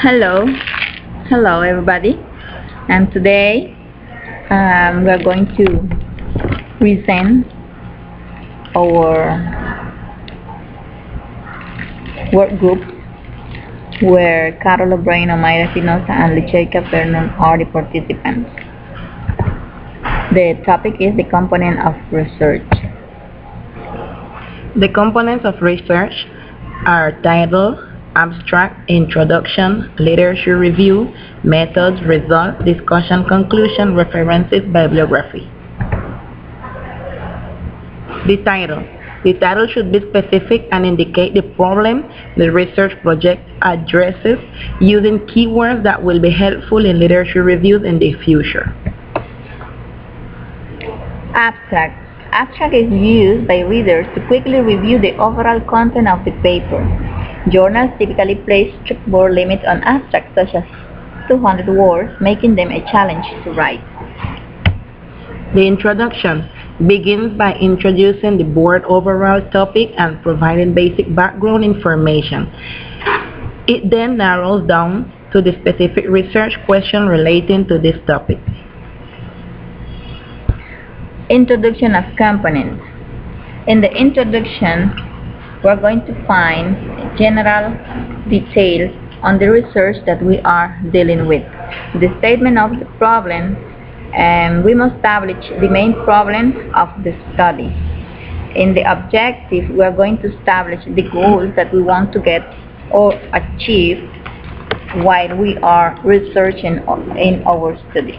Hello, hello everybody, and today we are going to present our work group where Carol O'Brien, Omaira Espinosa, and Licheika Vernon are the participants. The topic is the component of research. The components of research are title, abstract, introduction, literature review, methods, results, discussion, conclusion, references, bibliography. The title. The title should be specific and indicate the problem the research project addresses using keywords that will be helpful in literature reviews in the future. Abstract. Abstract is used by readers to quickly review the overall content of the paper. Journals typically place strict word limits on abstracts such as 200 words, making them a challenge to write. The introduction begins by introducing the board overall topic and providing basic background information. It then narrows down to the specific research question relating to this topic. Introduction of components. In the introduction, we're going to find general details on the research that we are dealing with. The statement of the problem, we must establish the main problem of the study. In the objective, we are going to establish the goals that we want to get or achieve while we are researching in our study.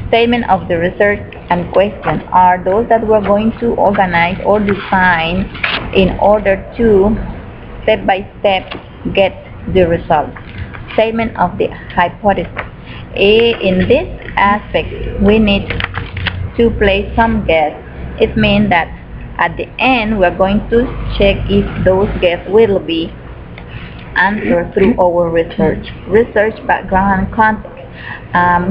Statement of the research and question are those that we're going to organize or define in order to step by step get the result. Statement of the hypothesis. In this aspect, we need to place some guess. It means that at the end, we're going to check if those guesses will be answered through our research. Research background and context.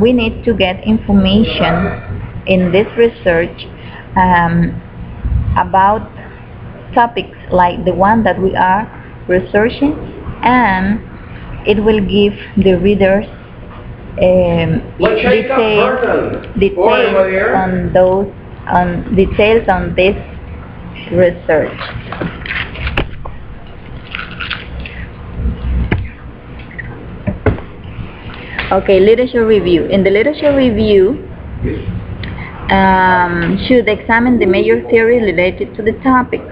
We need to get information in this research about topics like the one that we are researching, and it will give the readers details on this research. Okay, literature review. In the literature review, should examine the major theories related to the topic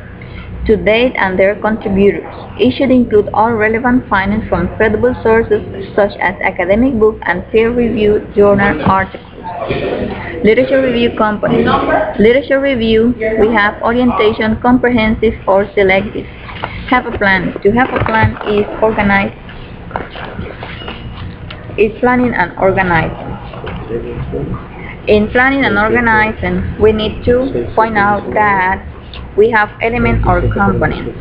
to date and their contributors. It should include all relevant findings from credible sources such as academic books and peer-reviewed journal articles. Literature review components. Literature review, we have orientation, comprehensive or selective. Have a plan. To have a plan is organized. Is planning and organizing. In planning and organizing, we need to point out that we have elements or components.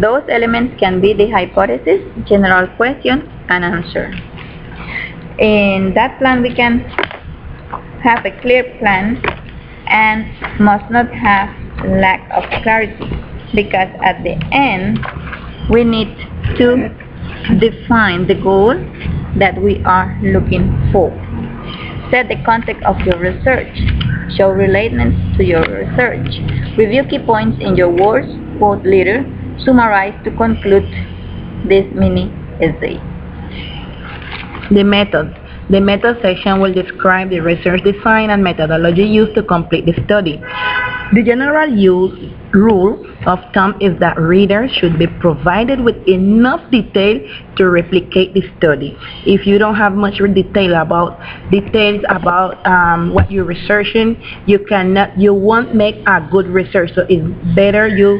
Those elements can be the hypothesis, general question, and answer. In that plan, we can have a clear plan and must not have lack of clarity, because at the end, we need to define the goal that we are looking for. Set the context of your research. Show relatedness to your research. Review key points in your words, quote later. Summarize to conclude this mini essay. The method. The method section will describe the research design and methodology used to complete the study. The general rule of thumb is that readers should be provided with enough detail to replicate the study. If you don't have much details about what you're researching, you won't make a good research. So it's better you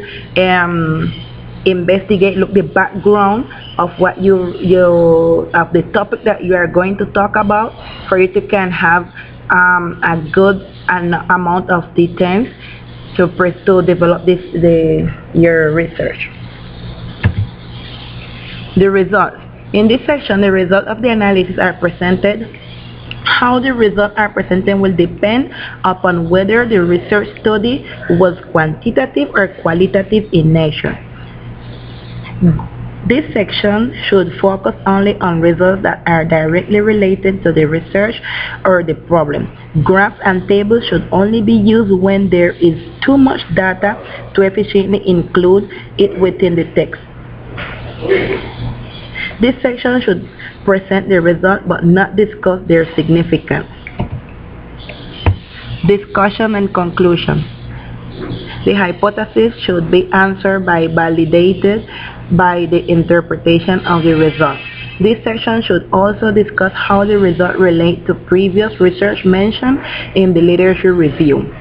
investigate, look the background of what of the topic that you are going to talk about, for you to can have a good amount of details to develop your research. The results. In this section, the results of the analysis are presented. How the results are presented will depend upon whether the research study was quantitative or qualitative in nature. This section should focus only on results that are directly related to the research or the problem. Graphs and tables should only be used when there is too much data to efficiently include it within the text. This section should present the result but not discuss their significance. Discussion and conclusion. The hypothesis should be answered by validated by the interpretation of the result. This section should also discuss how the result relate to previous research mentioned in the literature review.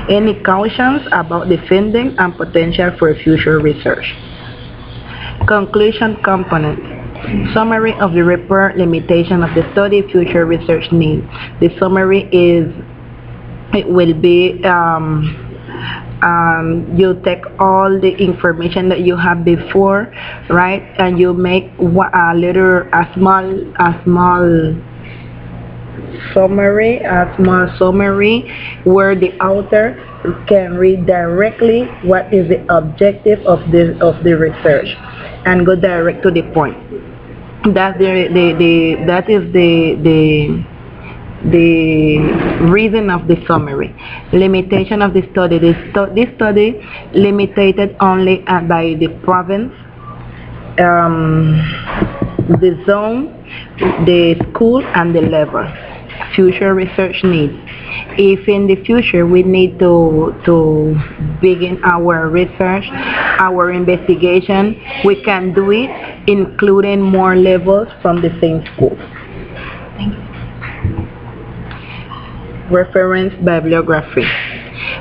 Any cautions about the finding and potential for future research. Conclusion component. Summary of the report, limitation of the study, future research needs. The summary will be you take all the information that you have before, right, and you make a small summary where the author can read directly what is the objective of the research and go direct to the point. That is the reason of the summary. Limitation of the study. This study limited only by the province, the zone, the school, and the level. Future research needs. If in the future we need to begin our research, our investigation, we can do it including more levels from the same school. Thank you. Reference bibliography.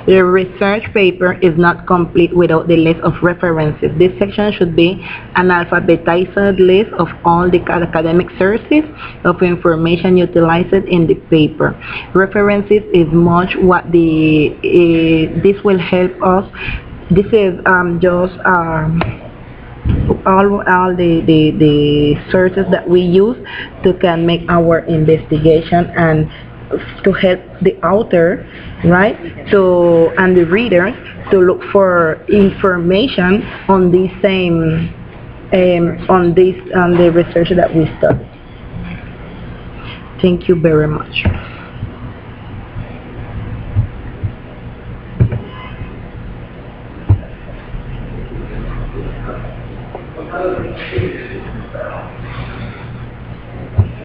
The research paper is not complete without the list of references. This section should be an alphabetized list of all the academic sources of information utilized in the paper. References is much what this will help us. This is just all the sources that we use to can make our investigation and to help the author, right, and the readers to look for information on the same on the research that we study. Thank you very much.